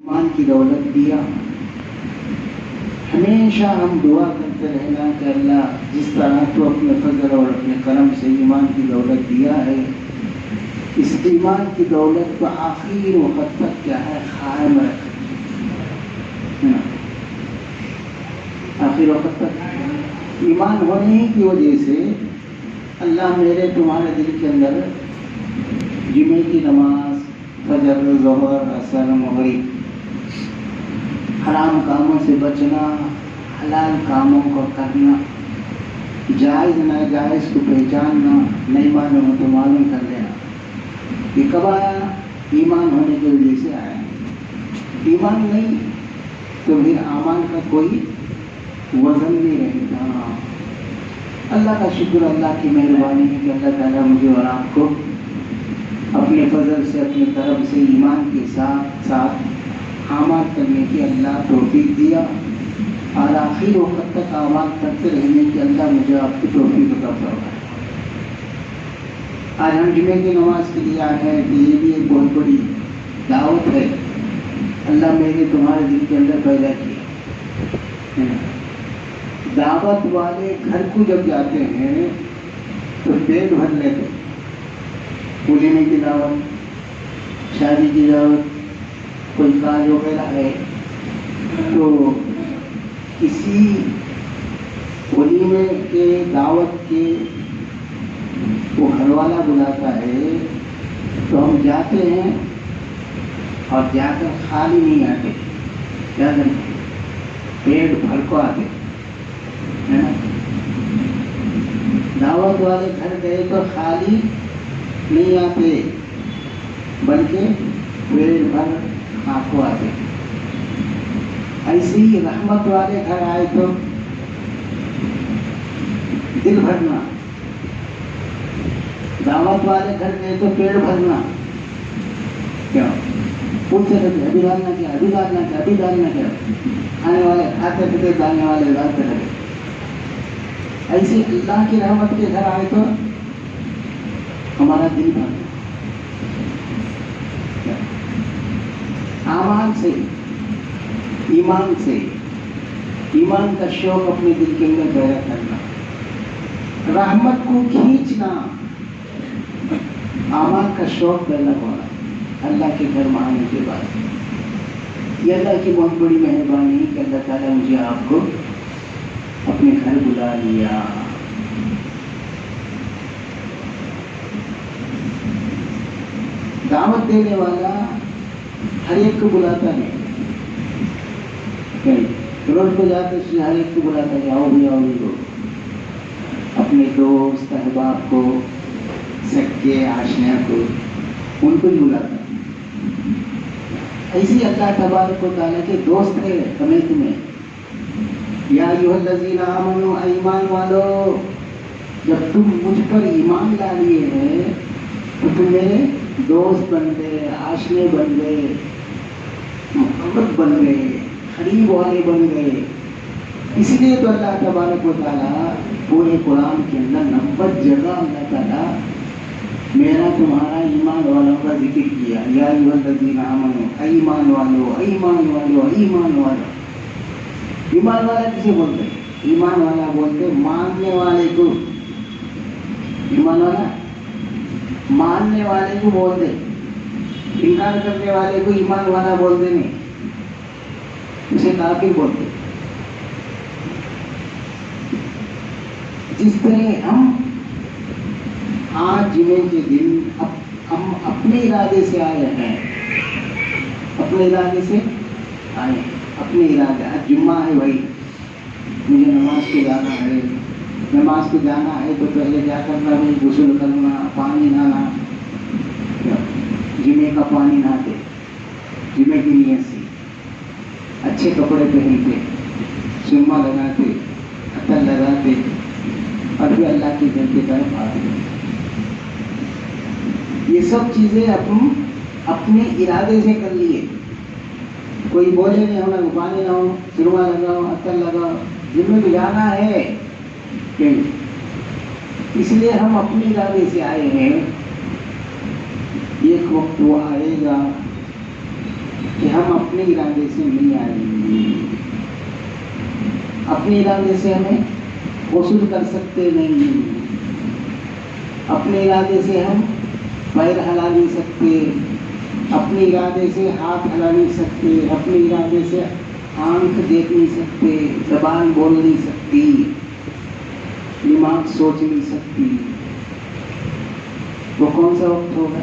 ایمان کی دولت دیا. ہمیشہ ہم دعا کرتے رہنا کہ اللہ جس طرح تو اپنے فضل اور اپنے کرم سے ایمان کی دولت دیا ہے، اس ایمان کی دولت کو آخری وقت تک کیا ہے قائم رکھ. آخر وقت تک ایمان ہونے کی وجہ سے اللہ میرے تمہارے دل کے اندر جمعے کی نماز، فجر، ظہر، عصر، مغرب، حرام کاموں سے بچنا، حلال کاموں کو کرنا، جائز ناجائز کو پہچاننا، نہیں معلوم تو معلوم کر لینا. یہ کب آیا؟ ایمان ہونے کی وجہ سے آیا. ایمان نہیں تو پھر اعمال کا کوئی وزن نہیں رہے گا. اللہ کا شکر، اللہ کی مہربانی ہے کہ اللہ تعالیٰ مجھے اور آپ کو اپنے فضل سے، اپنے طرف سے ایمان کے ساتھ ساتھ اعمال کرنے کی اللہ توفیق دیا، اور آخری وقت تک اعمال کرتے رہنے کی اللہ مجھے آپ کو توفیق عطا فرمائے. آج ہم جمعے کی نماز کے لیے آئے ہیں کہ یہ بھی ایک بہت بڑی دعوت ہے اللہ میرے تمہارے دل کے اندر پیدا کیا. دعوت والے گھر کو جب جاتے ہیں تو پیٹ بھر لیتے. ولیمے کی دعوت، شادی کی دعوت، کوئی کاج وغیرہ ہے تو کسی ولیمے کے دعوت کے وہ گھر والا بلاتا ہے تو ہم جاتے ہیں اور جا کر خالی نہیں آتے، کیا کرتے؟ پیٹ بھر کو آتے. دعوت والے گھر گئے تو خالی نہیں آتے بلکہ پیٹ بھر آپ کو آتے. ایسے ہی رحمت والے گھر آئے تو دل بھرنا، دعوت والے گھر گئے تو پیٹ بھرنا. کیا پوچھتے رہتے ابھی ڈالنا کیا، ابھی ڈالنا کیا، ابھی ڈالنا کیا. کھانے والے کھاتے پیتے، ڈالنے والے ڈالتے رہے. ایسے اللہ کی رحمت کے گھر آئے تو ہمارا دل بھرنا. اعمال سے، ایمان سے، ایمان کا شوق اپنے دل کے اندر پیدا کرنا، رحمت کو کھینچنا، اعمال کا شوق پیدا ہونا اللہ کے گھر میں آنے کے بعد. یہ اللہ کی بہت بڑی مہربانی ہے کہ اللہ تعالیٰ مجھے آپ کو اپنے گھر بلا لیا. دعوت دینے والا ہر ایک کو بلاتا ہے. روڈ پہ جاتے ہر ایک کو بلاتا ہے، آؤ بھی آؤ بھی. اپنے دوست احباب کو، سکے آشنا کو، ان کو ہی بلاتا ہے. ایسی اللہ تبارک و تعالیٰ کے دوست ہے ہمیں تمہیں. یا ایھا الذین آمنوا، ایمان والو، جب تم مجھ پر ایمان لا لیے ہیں تو تم میرے دوست بن گئے، آشنے بن گئے، محبت بن گئے، قریب والے بن گئے. اس لیے تو اللہ تبارک و تعالیٰ پورے قرآن کے اندر نمبر جگہ اللہ تعالیٰ میرا تمہارا ایمان والوں کا ذکر کیا. یا ایھا الذین آمنوا، ایمان والو، ایمان والو، ایمان والو. ایمان والا کسے بولتے؟ ایمان والا بولتے ماننے والے کو. ایمان والا ماننے والے کو بولتے، انکار کرنے والے کو ایمان والا بولتے نہیں، اسے کافر بولتے. جس طرح ہم آج جمعے کے دن ہم اپنے ارادے سے آئے ہیں، اپنے ارادے سے آئے ہیں، اپنے ارادے. آج جمعہ ہے بھائی، مجھے نماز کو جانا ہے. نماز کو جانا ہے تو پہلے کیا کرنا بھائی؟ غسل کرنا، پانی نہانا. جمعے کا پانی نہاتے جمعے کی نیت سے، اچھے کپڑے پہنتے، سرما لگاتے، عطر لگاتے، اور پھر اللہ کے گھر کی طرف آتے. یہ سب چیزیں اپنے ارادے سے کر لیے. کوئی بولے نہیں ہمیں پانی نہ ہو، سرما لگاؤ، عطر لگاؤ، جمعے میں جانا ہے. اس لیے ہم اپنے ارادے سے آئے ہیں. ایک وقت وہ آئے گا کہ ہم اپنے ارادے سے نہیں آئیں گے، اپنے ارادے سے ہمیں غسل کر سکتے نہیں، اپنے ارادے سے ہم پیر ہلا نہیں سکتے، اپنے ارادے سے ہاتھ ہلا نہیں سکتے، اپنے ارادے سے آنکھ دیکھ نہیں سکتے، زبان بول نہیں سکتی، دماغ سوچ نہیں سکتی۔ وہ کون سا وقت ہوگا؟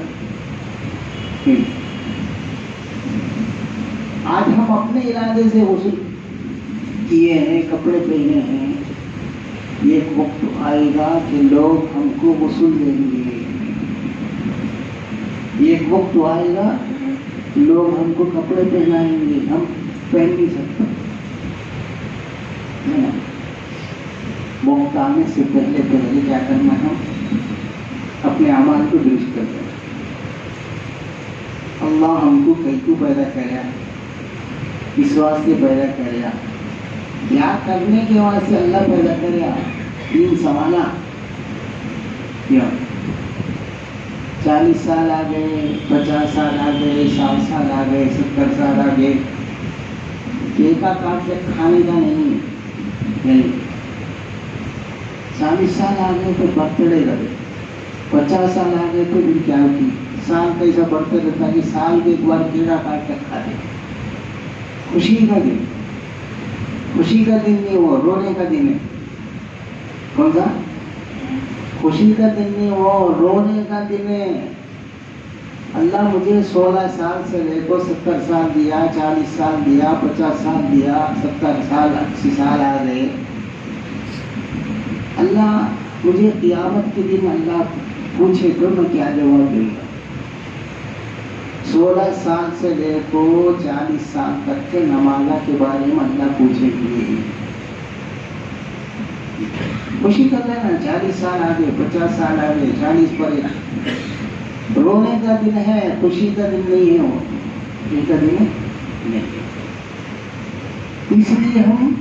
آج ہم اپنے ارادے سے غسل کیے ہیں، کپڑے پہنے ہیں، ایک وقت آئے گا کہ لوگ ہم کو غسل دیں گے، ایک وقت آئے گا لوگ ہم کو کپڑے پہنائیں گے، ہم پہن نہیں سکتے۔ وقت آنے سے پہلے پہلے کیا کرنا ہے؟ اپنے اعمال کو درست کرنا۔ اللہ ہم کو کیوں پیدا کریا، اس واسطے پیدا کریا، کیا کرنے کے واسطے اللہ پیدا کریا؟ تین سوالا کیوں؟ 40 سال آ گئے، 50 سال آ گئے، 60 سال آ گئے، 70 سال آ گئے، ایک کاٹ کے کھانے کا نہیں۔ 40 سال آ گئے تو برتھ ڈے لگے، 50 سال آ گئے تو بھی کیا کی سال کیسا بڑھتے رہتا کہ سال کے ایک بار کیڑا کاٹ کر کھاتے۔ خوشی کا دن، خوشی کا دن نہیں، وہ رونے کا دن ہے۔ کون سا؟ خوشی کا دن نہیں، وہ رونے کا دن ہے۔ اللہ مجھے 16 سال سے لے کر 70 سال دیا، 40 سال دیا، 50 سال دیا، 70 سال 80 سال آ گئے۔ اللہ مجھے قیامت کے دن اللہ پوچھے تو میں کیا جواب دوں گا؟ 16 سال سے لے کو 40 سال تک کے نمازہ کے بارے میں اللہ پوچھے گی۔ خوشی کر لینا، 40 سال آگے، 50 سال آگے، 40 پر رونے کا دن ہے، خوشی کا دن نہیں ہے، وہ خوشی کا دن نہیں۔ اس لیے ہم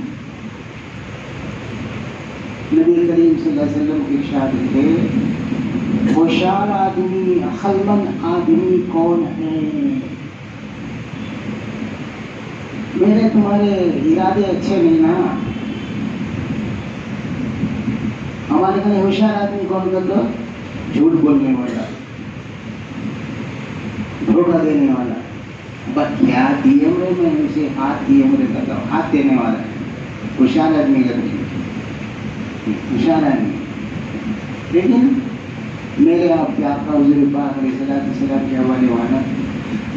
نبی کریم صلی اللہ علیہ وسلم کی ارشاد ہے، ہوشیار آدمی، عقلمند آدمی کون ہے؟ میرے تمہارے ارادے اچھے نہیں نا۔ ہمارے گھر ہوشیار آدمی کون کرتا؟ جھوٹ بولنے والا، دھوکہ دینے والا، بس کیا دیے میں اسے ہاتھ دیے مجھے کرتا ہوں، ہاتھ دینے والا ہوشیار آدمی کرتے، ہوشیار آدمی۔ لیکن میرے آپ کے آقا حضور پاک علیہ السلام کے حوالے والا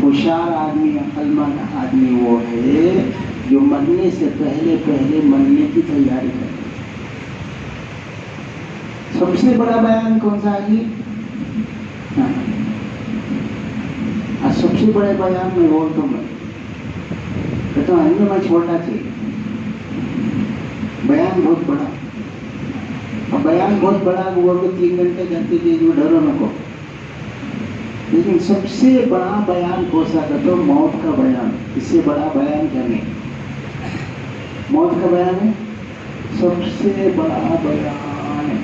ہوشیار آدمی، عقلمند آدمی وہ ہے جو مرنے سے پہلے پہلے مرنے کی تیاری کرے۔ سب سے بڑا بیان کون سا ہے؟ سب سے بڑے بیان میں بولتا ہوں، کہتا ہوں میں چھوٹا چاہیے، بیان بہت بڑا، بیان بہت بڑا ہوا کہ 3 گھنٹے کرتے تھے جو ڈرو نہ کو، لیکن سب سے بڑا بیان کون سا کہتا ہوں؟ موت کا بیان۔ اس سے بڑا بیان کیا نہیں؟ موت کا بیان ہے سب سے بڑا بیان ہے۔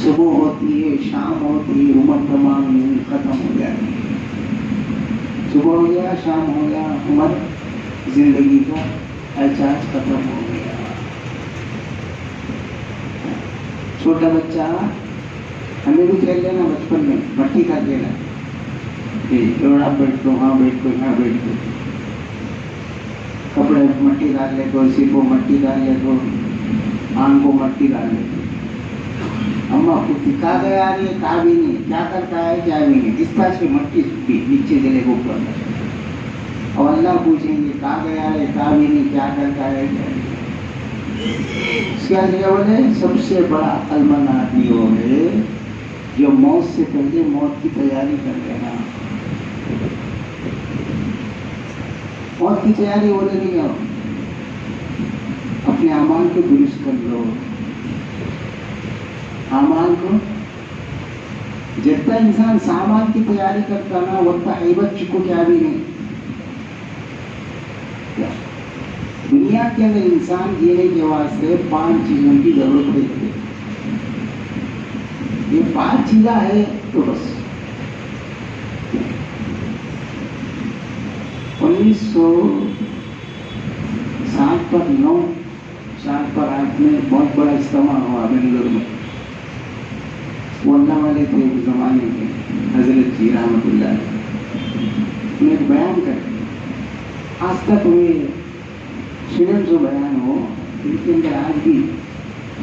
صبح ہوتی ہے، شام ہوتی ہے، عمر تمام ختم ہو جاتی ہے۔ صبح ہو گیا، شام ہو گیا، عمر زندگی کا احساس ختم ہو گیا۔ چھوٹا بچہ ہمیں بھی کھیل لینا بچپن میں، مٹی کا کھیلا، یہاں بیٹھ دو، ہاں بیٹھ دو، یہاں بیٹھ دو، کپڑے مٹی ڈال لے تو، سر کو مٹی ڈال لے تو، آنکھ کو مٹی ڈال لے تو، اما کچھ کہا گیا نہیں، کہا بھی نہیں، کیا کرتا ہے کیا بھی نہیں، جس طرح سے مٹی سکتی نیچے چلے گا اوپر، اور اللہ پوچھیں گے کہا گیا ہے کہا بھی نہیں، کیا کرتا ہے کیا نہیں۔ اس کا بولے سب سے بڑا عقلمند آدمی وہ ہے جو موت سے پہلے موت کی تیاری کر لینا۔ موت کی تیاری بولے نہیں ہو، اپنے اعمال کو درست کر لو، اعمال کو۔ جتنا انسان سامان کی تیاری کرتا نا اتنا عیبت چکو کیا بھی نہیں۔ دنیا کے اندر انسان جینے کے واسطے 5 چیزوں کی ضرورت ہے۔ یہ 5 چیزیں ہے تو بس 1907 पर 9 पर 8 में बहुत बड़ा इज्तिमा हुआ बेंगलुरु में। वो अल्लाह वाले थे उस जमाने के, हजरत जी रहमतुल्लाह उन्हें एक बयान करते। आज तक वे स्टूडेंट जो बयान हो इनके अंदर आज भी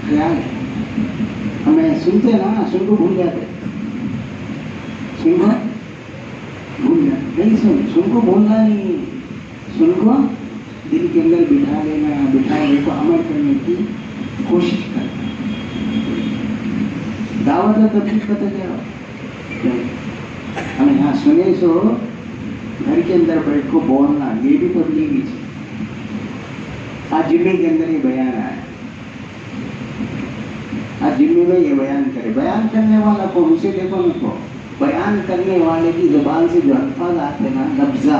ख्याल है। हमें सुनते ना, सुन को भूल जाते, सुन को भूल जाते नहीं, सुन को भूलना नहीं, सुन को दिल के अंदर बिठा लेना, बिठाने को अमल करने की कोशिश करना। दावत तबलीग पता क्या हमें यहाँ सुने सो घर के अंदर बैठ को बोलना, ये भी तबलीग ही। आज जिम्मे के अंदर ये बयान आया, आज जिम्मे में ये बयान करे। बयान करने वाला को उसे देखो न को, बयान करने वाले की जुबान से जो अल्फाज आते ना, लफ्जा,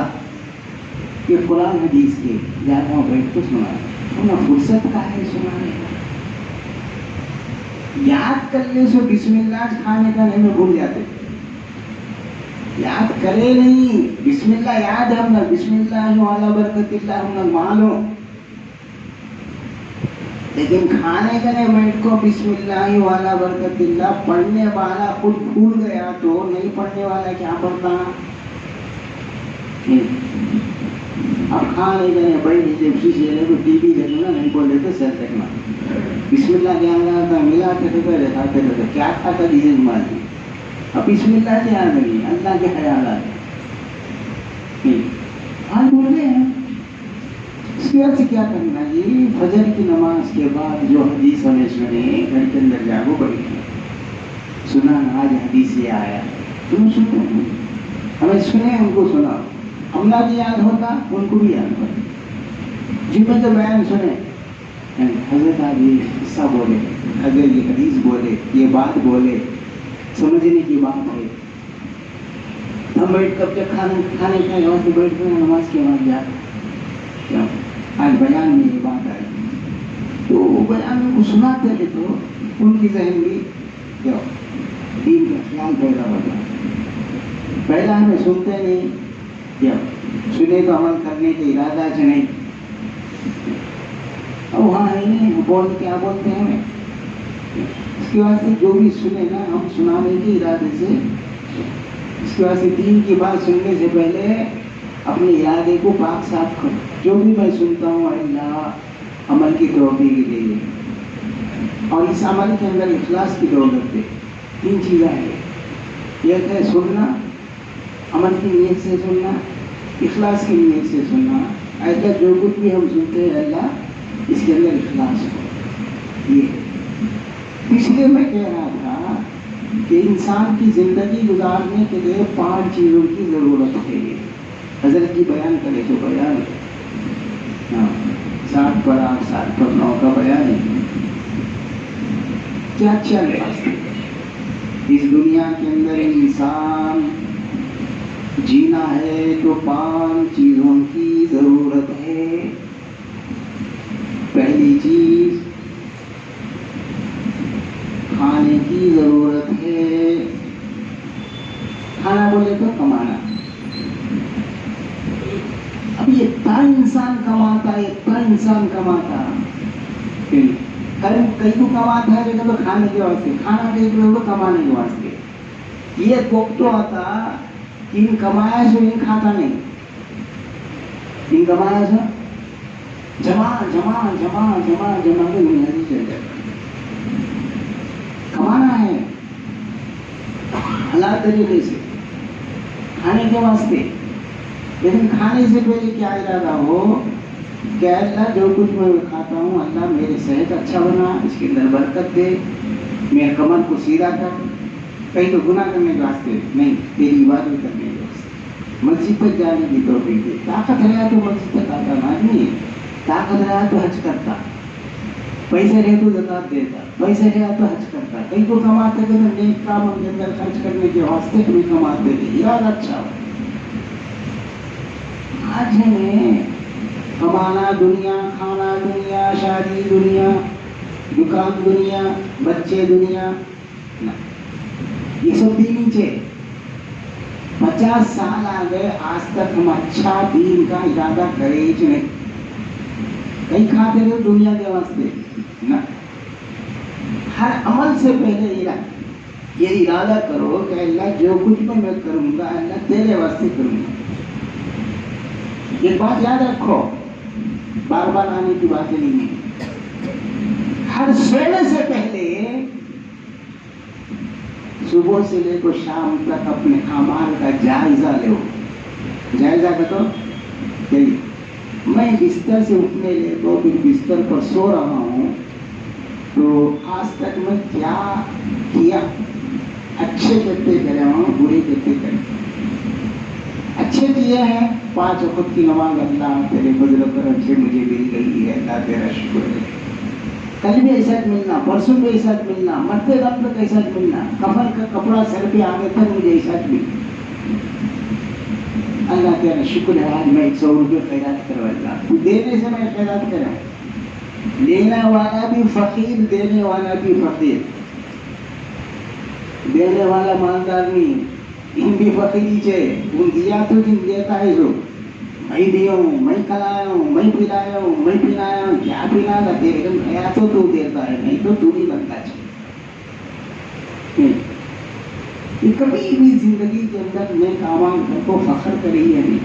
ये कुरान हदीस के जहाँ बैठ को सुना, उन्हें फुर्सत का है सुनाने का। याद कर ले सो बिस्मिल्लाह खाने का नहीं में भूल जाते, याद करे नहीं, बिस्मिल्लाह याद है हमने, बिस्मिल्लाह वाला बरकतिल्लाह हमने मानो, लेकिन खाने का नहीं बैठ को बिस्मिल्लाह वाला बरकतिल्लाह पढ़ने वाला खुद भूल गया तो नहीं पढ़ने वाला क्या पढ़ता। अब खाने का नहीं बैठ जब शीशे को टीवी देखना नहीं बोल देते सर देखना, बिस्मिल्लाह क्या था मिला थे तो पहले खाते रहते, क्या खाता चीजें मान ली। अब बिस्मिल्लाह से याद नहीं, अल्लाह के ख्याल आते आज बोल रहे हैं। इसकी वजह से क्या करना जी, फजर की नमाज के बाद जो हदीस हमें सुने, घर के अंदर जागो बैठे, सुना आज हदीस ये आया, तुम सुनो, हमें सुने उनको सुनाओ, हमला भी याद होता उनको भी याद होता। जिनमें तो बयान सुने, हजरत आज ये हिस्सा बोले, हजरत ये हदीस बोले, ये बात बोले, समझने की बात है। हम बैठ कर जब खाने का नमाज में बैठ कर नमाज के बाद जाते, क्या आज बयान में ये बात आई तो बयान को सुनाते थे तो उनकी जहन भी क्या दीन का ख्याल पैदा होता। पहला हमें सुनते नहीं, क्या सुने तो अमल करने के इरादा से नहीं, अब वहाँ नहीं बोल क्या बोलते हैं हमें। इसके वास्ते जो भी सुने ना हम सुनाने के इरादे से, इसके वास्ते दीन की बात सुनने से पहले अपने इरादे को पाक साफ करो। जो भी मैं सुनता हूँ अल्लाह अमल की तौफीक दे, और इस अमल के अंदर इखलास की दौलत दे। 3 चीज़ें हैं, एक है सुनना, अमल की नीयत से सुनना, इखलास की नीयत से सुनना। ऐसा जो कुछ भी हम सुनते हैं अल्लाह इसके अंदर इखलास हो। ये इसलिए मैं कह रहा था कि इंसान की ज़िंदगी गुजारने के लिए 5 चीज़ों की ज़रूरत है। हजरत जी बयान करे तो बयान 7 पर 8 7 पर 9 का बयान है। क्या चल रहा है इस दुनिया के अंदर, इंसान जीना है तो 5 चीज़ों की ज़रूरत है। पहली चीज़ खाने की ज़रूरत है। खाना बोले तो कमाना। अब ये इतना इंसान कमाता है, इतना इंसान कमाता, कई को कमाता है लेकिन तो खाने के वास्ते, खाना कई को कमाने के वास्ते। ये वक्त तो आता इन कमाया सो इन खाता नहीं, इन कमाया सो जमा जमा जमा जमा जमा के दुनिया से चल जाता। कमाना है हलाल तरीके से खाने के वास्ते, लेकिन खाने से पहले क्या इरादा हो कि अल्लाह जो कुछ मैं खाता हूँ अल्लाह मेरी सेहत अच्छा बना, इसके अंदर बरकत दे, मेरे कमर को सीधा कर। कहीं तो गुनाह करने के वास्ते नहीं, तेरी इबादत करने के वास्ते, मस्जिद तक जाने की तौफीक दे। ताकत रहा तो मस्जिद तक आता आदमी, ताकत रहा तो हज करता, पैसे रहे तो ज़कात देता, पैसे रहा तो हज करता। कहीं को कमाते थे तो नेक कामों के अंदर खर्च करने के वास्ते भी कमाते थे, इरादा अच्छा हो। आज है कमाना दुनिया, खाना दुनिया, शादी दुनिया, दुकान दुनिया, बच्चे दुनिया, ये सब भी नीचे। 50 साल आ गए, आज तक हम अच्छा दीन का इरादा करे ही नहीं। कहीं खाते रहे दुनिया के वास्ते ना। हर अमल से पहले ये इरादा करो कि अल्लाह जो कुछ भी मैं करूंगा अल्लाह तेरे वास्ते करूंगा। एक बात याद रखो, बार बार आने की बात नहीं है। हर सोने से पहले सुबह से लेकर शाम तक अपने अमाल का जायजा लो। जायजा का तो मैं बिस्तर से उठने लेकर फिर बिस्तर पर सो रहा हूँ, तो आज तक मैं क्या किया, अच्छे कितने करे हूँ, बुरे कितने करे। अच्छे किए हैं 5 वक्त की नमाज, अल्लाह तेरे फजल करम से मुझे मिल गई है, अल्लाह तेरा शुक्र है। कल भी ऐसा मिलना, परसों भी ऐसा मिलना, मरते दम तक ऐसा मिलना, कफन का कपड़ा सर पे आगे तक मुझे ऐसा मिलना। अल्लाह तेरा शुक्र है, आज मैं 100 रुपये खैरात करवाऊंगा। तू देने से मैं खैरात करा, लेने वाला भी फकीर, देने वाला भी फकीर। देने वाला मालदार नहीं, इन भी फकीरी छे। उन दिया तो जिन देता है जो मैं दिया हूँ, मैं खिलाया हूँ, मैं पिलाया हूँ, मैं पिलाया हूँ, क्या पिला था तेरे नया तो तू देता है, नहीं तो तू नहीं बनता है। ये कभी भी जिंदगी के अंदर मैं कामान को फख्र करी है नहीं।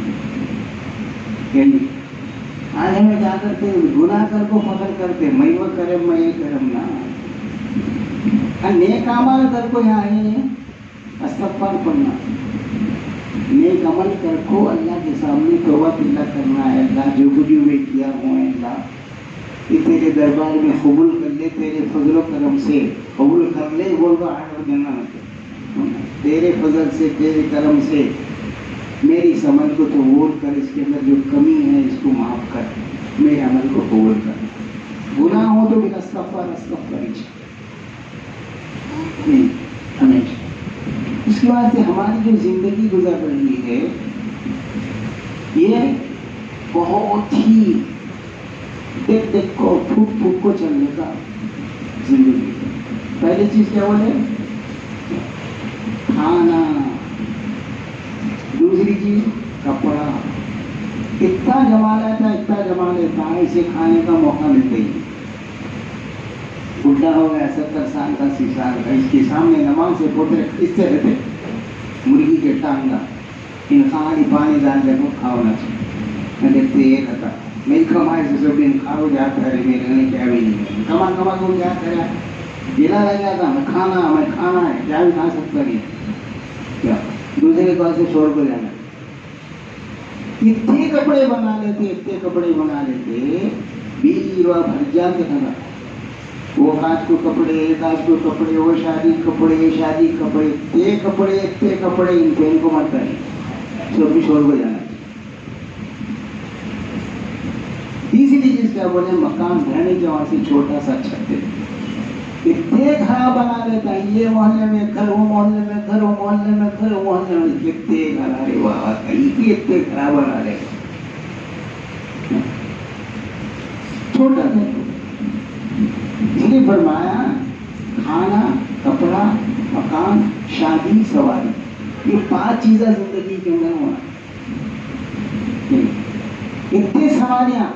आज हमें क्या करते हैं, गुनाह कर को फख्र करते, मैं वो करम मैं ये करम ना। नेक अमल कर को यहाँ है इस्तग़फ़ार पढ़ना, नेक अमल कर को अल्लाह के सामने तौबा तिल्ला करना है। अल्लाह जो कुछ मैं किया हूँ अल्लाह ये तेरे दरबार में कबूल कर ले, तेरे फजल करम से कबूल कर ले। बोल रहा है तेरे फजल से, तेरे करम से मेरी समझ को तो कबूल कर, इसके अंदर जो कमी है इसको माफ़ कर, मेरे अमल को कबूल कर। गुनाह हो तो बिना इस्तग़फ़ार हमेशा। इसके बाद से हमारी जो जिंदगी गुजर रही है ये बहुत ही देख देख को फूक फूक को चलने का जिंदगी। पहली चीज क्या बोले, खाना। दूसरी चीज कपड़ा। इतना जमा लेता है, इतना जमा लेता है, इसे खाने का मौका मिलता ही। बुढ़ा हो गया 70 साल का, 80 साल का, इसके सामने नमाज से पोते किससे रहते, मुर्गी के टांगा इन खाली पानी डाल देखो खाओ ना चाहिए। मैं देखते ये कहता मेरी कमाई से सब दिन खाओ जाता है, मेरे लिए क्या भी नहीं कमा कमा को क्या करा, गिला लग जाता मैं खाना है, क्या भी खा सकता नहीं क्या। दूसरे पास से 100 रुपये जाना, इतने कपड़े बना लेते, बीरवा भर जाते था। वो कांच को कपड़े, वो शादी कपड़े, इतने कपड़े इनको मत नहीं, सब भी 100 रुपये जाना। तीसरी चीज क्या बोले, मकान रहने के वहां से छोटा सा छत, इतने खराब बना लेता है। ये मोहल्ले में घर, वो मोहल्ले में घर, वो मोहल्ले में घर, वो मोहल्ले में कितने घर, अरे वाह कहीं इतने खराब बना लेगा। छोटा सा इसलिए फरमाया खाना, कपड़ा, मकान, शादी, सवारी, ये 5 चीजें जिंदगी के अंदर होना। इतनी सवारियां।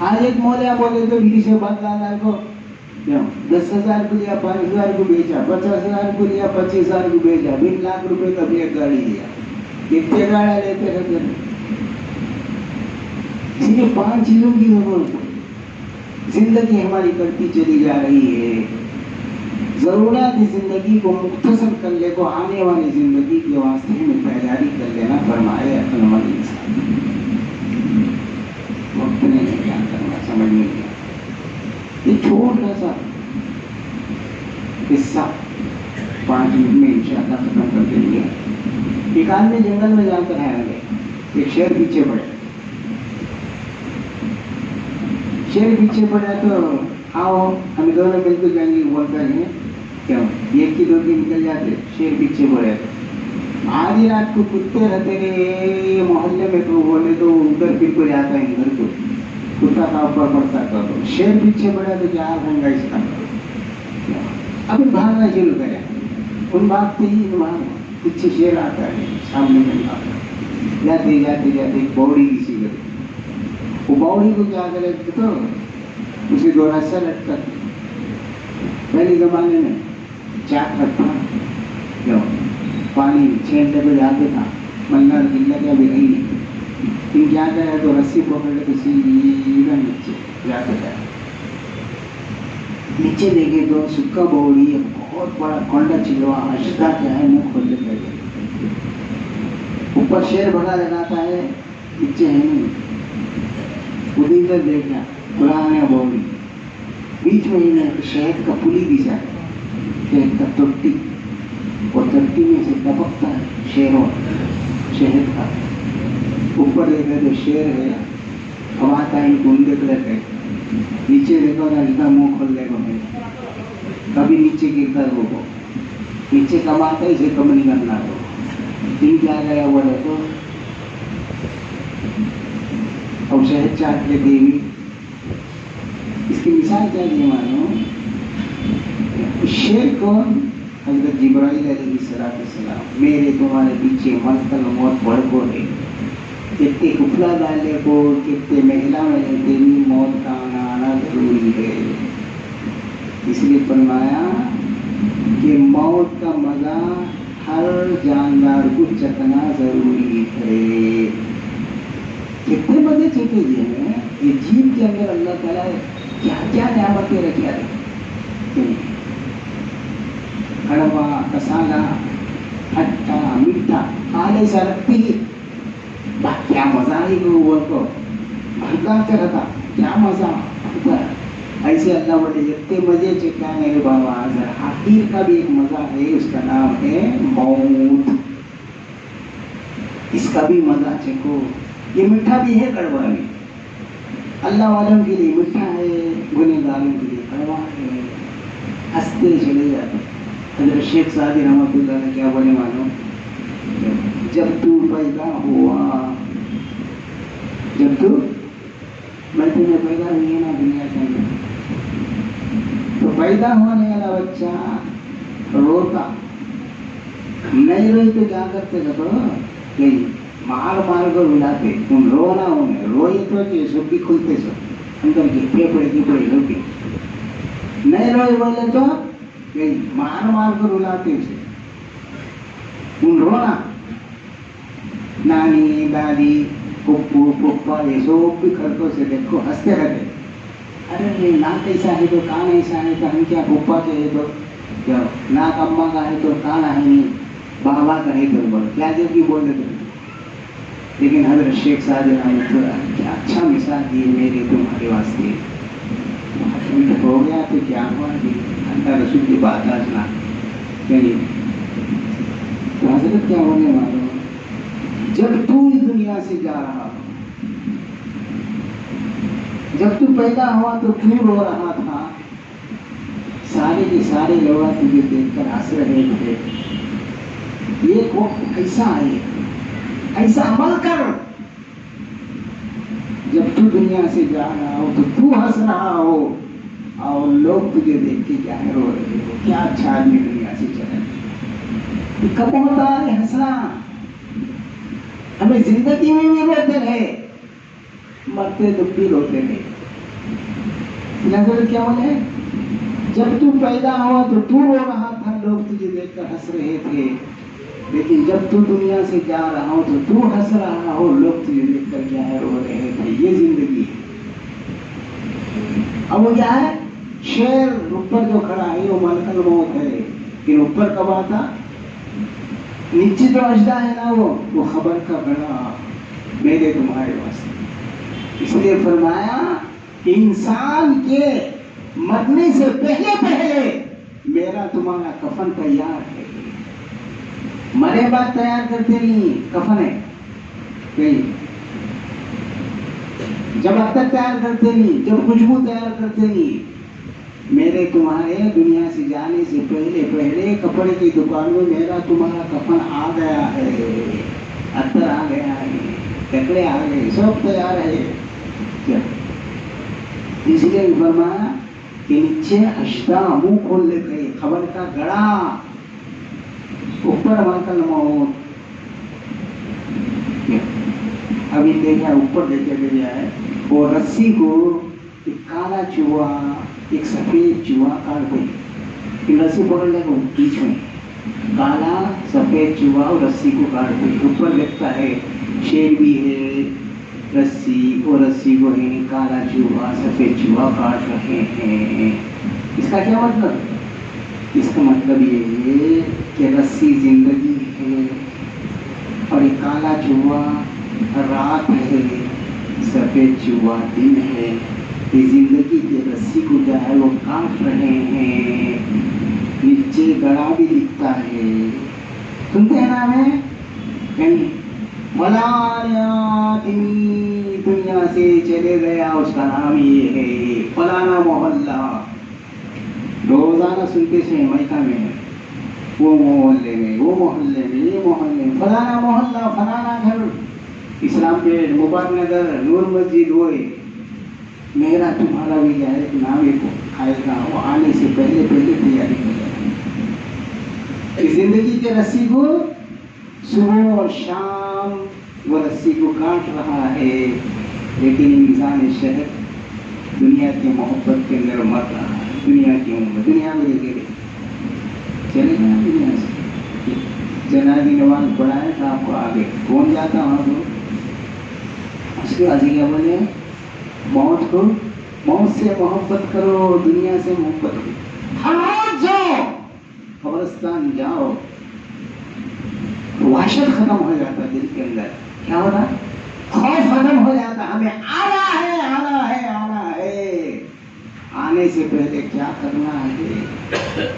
आज एक मौलिया बोले तो बीड़ी से बात लाना को 10,000 को लिया, 5,000 को बेचा, 50,000 को लिया, 25,000 को बेचा, 20 लाख रुपए का भी एक गाड़ी लिया। कितने गाड़ियां लेते रहते। इसलिए 5 चीजों की जरूरत है। जिंदगी हमारी करती चली जा रही है। जरूरत जिंदगी को मुख्तसर कर ले को आने वाली जिंदगी के वास्ते में तैयारी कर लेना फरमाए अक्लमंद इंसान। वक्त ने क्या करना समझ नहीं आया। ये छोटा सा किस्सा 5 मिनट में इंशाअल्लाह खत्म कर देंगे। एक आदमी जंगल में जाकर आया, एक शेर पीछे पड़े। शेर पीछे पड़ा तो आओ हम दोनों मिलकर जाएंगे, बोलता है क्यों, 1 की 2 की निकल जाते। शेर पीछे पड़े, आधी रात को कुत्ते रहते रहे मोहल्ले में, तो बोले तो उधर फिर को जाता है घर को, कुत्ता का ऊपर पड़ता था। तो शेर पीछे पड़ा तो क्या रहेगा इसका, अभी भागना शुरू करे। उन भागते ही भाग पीछे शेर आता है, सामने में आता है, जाते जाते जाते एक बौड़ी किसी गए, वो बौड़ी को क्या करे तो उसे दो रस्सा लटका, पहले जमाने में चाक रखा, जो पानी छेड़ने पे जाते था, मन्ना गिल्ला क्या भी नहीं, लेकिन क्या करे तो रस्सी पकड़ के सीधा नीचे जाते था। नीचे देखे तो सुक्का बौड़ी बहुत बड़ा कोंडा चिलवा अश्ता क्या है मुंह खोल लेता है, ऊपर शेर भगा लगाता है, नीचे है नहीं, उधर कर देखा पुराना बौड़ी, बीच में ही शहद का पुली दिशा है, शहद का तोट्टी, और तोट्टी में से टपकता है शेरों शहद का, ऊपर देखा तो शेर है, हवाता है गूंदे कलर का, नीचे देखो ना इतना मुंह खोल देगा मैं, कभी नीचे गिरता है वो नीचे कमाता है, इसे कम नहीं करना हो, दिन क्या गया वो देखो, और शहद चाट के देवी, इसकी मिसाल क्या दी मानो, शेर कौन, हज़रत जिब्राइल अलैहिस्सलाम, मेरे तुम्हारे पीछे मस्तल मौत बढ़को है, कितने कुफला डाले को कितने महिला में तेरी मौत का आना जरूरी है, इसलिए फरमाया कि मौत का मजा हर जानदार को चखना जरूरी है। कितने मजे चखे दिए हैं, ये जीव के अंदर अल्लाह ताला क्या क्या नियामतें रखी है, कड़वा कसाला खट्टा मीठा खाने से रखती ही क्या मजा है वो को भड़का के रखा, क्या मजा होता है, ऐसे अल्लाह बोले जितने मजे चखा मेरे बाबा, आखिर का भी एक मजा है, उसका नाम है मौत, इसका भी मजा चखो, ये मीठा भी है कड़वा भी, अल्लाह वालों के लिए मीठा है, गुनहगारों के लिए कड़वा है, हंसते चले जाते। हज़रत शेख सादी रहमतुल्लाह ने क्या बोले मानो, जब तू पैदा हुआ, जब तू मैं तुम्हें पैदा हुई है ना दुनिया के अंदर, तो पैदा होने वाला बच्चा रोता नहीं, रोई तो क्या करते थे, मार मार कर रुलाते, तुम रोना होने रोई तो सब भी खुलते सब अंदर के फेफड़े की पड़ी रोटी, नहीं रोई बोले तो मार मार कर रुलाते उसे, तुम रोना, नानी दादी पुप्पू पुप्पा ये सब भी खड़कों से देखो हंसते रहते, अरे नाक ऐसा है तो कान ऐसा है तो हम क्या पुप्पा के है तो क्या, नाक अम्मा का है तो कान है नहीं, बाबा का है तो बोल क्या जो भी बोल देते, लेकिन हज़रत शेख सादी रहमतुल्लाह क्या अच्छा मिसाल दिए मेरे तुम्हारे वास्ते, हो गया तो क्या हुआ, अल्लाह रसूल की बात आज ना करिए, तो हजरत क्या होने वाला, जब तू इस दुनिया से जा रहा, जब तू पैदा हुआ तो तू रो रहा था, सारे के सारे लोग तुझे देखकर हंस रहे थे, ये वक्त ऐसा है, ऐसा अमल कर, जब तू दुनिया से जा रहा हो तो तू हंस रहा हो, और लोग तुझे देख के क्या रो रहे हो, क्या अच्छा आदमी दुनिया से चला, कब होता है हंसना, हमें जिंदगी में भी रोते रहे, मरते तो भी रोते रहे, नजर क्या बोले, जब तू पैदा हुआ तो तू रो रहा था, लोग तुझे देखकर हंस रहे थे, लेकिन जब तू दुनिया से जा रहा हो तो तू हंस रहा हो, लोग तुझे देखकर क्या है रो रहे थे, ये जिंदगी है। अब वो क्या है, शेर ऊपर जो खड़ा है वो मलकल मौत है, लेकिन ऊपर कब आता, नीचे जो अजदा है ना वो खबर का बड़ा मेरे तुम्हारे वास्ते, इसलिए फरमाया इंसान के मरने से पहले पहले मेरा तुम्हारा कफन तैयार है, मरे बाद तैयार करते नहीं कफन है कहीं, जब अब तक तैयार करते नहीं, जब खुशबू तैयार करते नहीं, मेरे तुम्हारे दुनिया से जाने से पहले पहले कपड़े की दुकान में मेरा तुम्हारा कफन आ गया है, अत्तर आ गया है, कपड़े आ गए, सब तैयार है क्या, इसलिए फरमाया कि नीचे अश्ता मुंह खोल लेते, खबर का गड़ा, اوپر ملکل موت. ابھی دیکھا اوپر دیکھا گیا ہے وہ رسی کو ایک کالا چوہا ایک سفید چوہا کاٹ گئی. رسی پکڑ لے گا بیچ میں کالا سفید چوہا اور رسی کو کاٹ گئی. اوپر دیکھتا ہے شیر بھی ہے رسی اور رسی کو ہے کالا چوہا سفید چوہا کاٹ رہے ہیں. اس کا کیا مطلب؟ اس کا مطلب یہ ہے کہ رسی زندگی ہے اور یہ کالا چوہا رات ہے سفید چوہا دن ہے. یہ زندگی کے رسی کو جو ہے وہ کاٹ رہے ہیں. نیچے گڑا بھی دکھتا ہے. سنتے ہیں نا ہمیں کہیں فلاں آدمی دنیا سے چلے گیا اس کا نام یہ ہے فلانا محلہ. روزانہ سنتے سے میکہ میں وہ محلے میں وہ محلے میں یہ محلے میں فلانا محلہ فلانا گھر اسلام پیٹ مبارک نگر نور مسجد ہوئے. میرا تمہارا بھی جو ہے نام کو آئے گا. وہ آنے سے پہلے تیاری ہو جائے. زندگی کے رسی کو صبح اور شام وہ رسی کو کاٹ رہا ہے. لیکن انسان شہر دنیا کی محبت کے اندر مر رہا ہے. دنیا کی محبت دنیا میں لے کے چلے گا. دنیا سے جنازی نماز پڑھائے تو آپ کو آگے کون جاتا وہاں کو. اس کے بعد کیا بولے موت سے محبت کرو دنیا سے محبت کرو. ہر جاؤ قبرستان جاؤ وحشت ختم ہو جاتا دل کے اندر. کیا ہوتا خوف ختم ہو جاتا. ہمیں آنا ہے آنا ہے آنا ہے. آنے سے پہلے کیا کرنا ہے.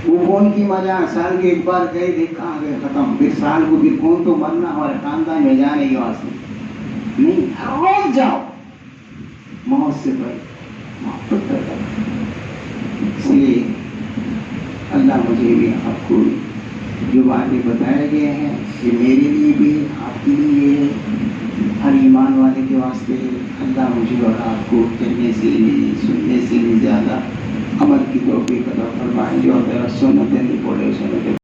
وہ کون کی مزہ سال کے ایک بار گئے دیکھ کہاں گئے ختم. پھر سال کو پھر کون تو مرنا ہمارے خاندان میں جانے کی واسطے نہیں. روز جاؤ موت سے پہلے محبت کرتا. اس لیے اللہ مجھے بھی آپ کو جو باتیں بتائے گئے ہیں یہ میرے لیے بھی آپ کے لیے ہر ایمان والے کے واسطے. اللہ مجھے اور آپ کو کہنے سے نہیں سننے سے نہیں زیادہ عمل کی توفیق عطا فرمائے. جو سنتیں نہیں پڑے سنتیں